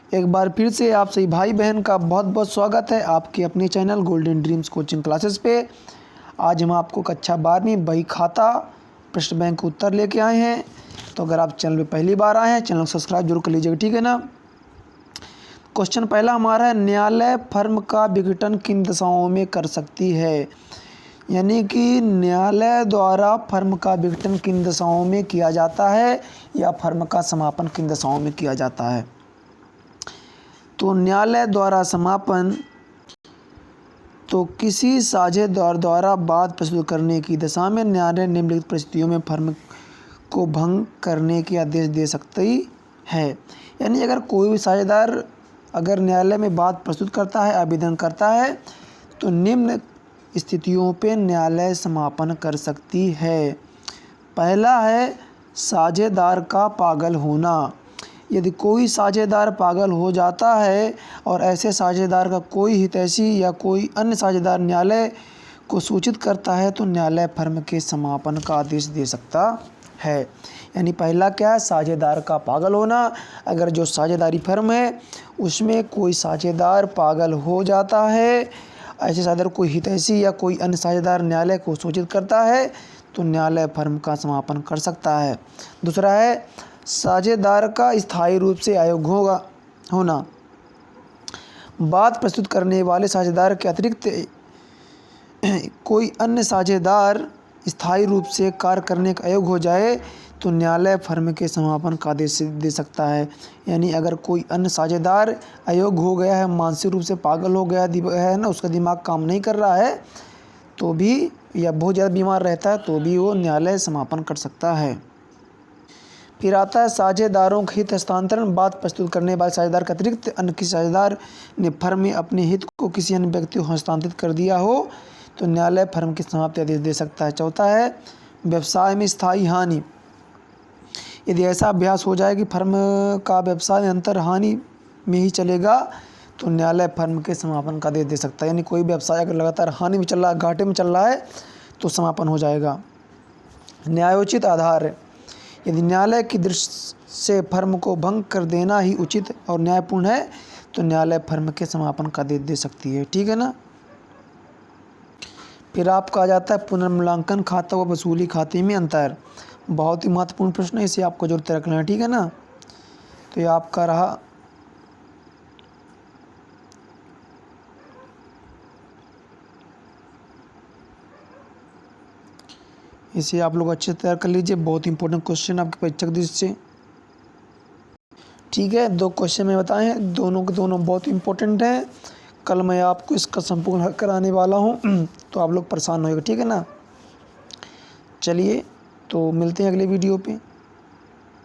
एक बार फिर से आप सभी भाई बहन का बहुत बहुत स्वागत है आपके अपने channel golden dreams coaching classes पे। आज हम आपको कक्षा 12वीं बही खाता प्रश्न बैंक उत्तर लेके आए हैं। तो अगर आप चैनल पे पहली बार आए हैं, चैनल को सब्सक्राइब जरूर कर लीजिएगा, ठीक है ना। क्वेश्चन पहला हमारा है, न्यायालय फर्म का विघटन किन दशाओं में कर सकती है। यानी कि न्यायालय द्वारा फर्म का विघटन किन दशाओं में किया जाता है या फर्म का समापन किन दशाओं में किया जाता है। तो न्यायालय द्वारा समापन तो किसी साझेदार द्वारा वाद प्रस्तुत करने की दशा में न्यायालय निम्नलिखित परिस्थितियों में फर्म को भंग करने के आदेश दे सकती है। यानी अगर कोई भी साझेदार अगर न्यायालय में वाद प्रस्तुत करता है, आवेदन करता है, तो निम्न स्थितियों पे न्यायालय समापन कर सकती है। पहला है साझेदार का पागल होना। यदि कोई साझेदार पागल हो जाता है और ऐसे साझेदार का कोई हितैषी या कोई अन्य साझेदार न्यायालय को सूचित करता है तो न्यायालय फर्म के समापन का आदेश दे सकता है। यानी पहला क्या है, साझेदार का पागल होना। अगर जो साझेदारी फर्म है उसमें कोई साझेदार पागल हो जाता है, ऐसे साझेदार कोई हितैषी या कोई अन्य साझेदार न्यायालय को सूचित करता है तो न्यायालय फर्म का समापन कर सकता है। दूसरा है साझेदार का स्थायी रूप से अयोग्य होना। वाद प्रस्तुत करने वाले साझेदार के अतिरिक्त कोई अन्य साझेदार स्थायी रूप से कार्य करने का अयोग्य हो जाए तो न्यायालय फर्म के समापन का आदेश दे सकता है। यानी अगर कोई अन्य साझेदार अयोग्य हो गया है, मानसिक रूप से पागल हो गया है ना, उसका दिमाग काम नहीं कर रहा है तो भी, या बहुत ज़्यादा बीमार रहता है तो भी वो न्यायालय समापन कर सकता है। फिर आता है साझेदारों का हित हस्तांतरण। वाद प्रस्तुत करने वाले साझेदार के अतिरिक्त अन्य किसी साझेदार ने फर्म में अपने हित को किसी अन्य व्यक्ति को हस्तांतरित कर दिया हो तो न्यायालय फर्म की समाप्ति आदेश दे सकता है। चौथा है व्यवसाय में स्थायी हानि। यदि ऐसा अभ्यास हो जाए कि फर्म का व्यवसाय अंतर हानि में ही चलेगा तो न्यायालय फर्म के समापन का आदेश दे सकता है। यानी कोई व्यवसाय अगर लगातार हानि में चल रहा है, घाटे में चल रहा है तो समापन हो जाएगा। न्यायोचित आधार। यदि न्यायालय की दृष्टि से फर्म को भंग कर देना ही उचित और न्यायपूर्ण है तो न्यायालय फर्म के समापन का आदेश दे सकती है, ठीक है ना। फिर आपका आ जाता है पुनर्मूल्यांकन खाता व वसूली खाते में अंतर। बहुत ही महत्वपूर्ण प्रश्न है, इसे आपको जरूर रखना है, ठीक है ना। तो ये आपका रहा इसे आप लोग अच्छे से तैयार कर लीजिए। बहुत इंपॉर्टेंट क्वेश्चन आपके परीक्षा की दृष्टि से, ठीक है। 2 क्वेश्चन मैं बताए हैं, दोनों के दोनों बहुत इंपॉर्टेंट हैं। कल मैं आपको इसका संपूर्ण हल कराने वाला हूं तो आप लोग परेशान होइएगा, ठीक है ना। चलिए तो मिलते हैं अगले वीडियो पे।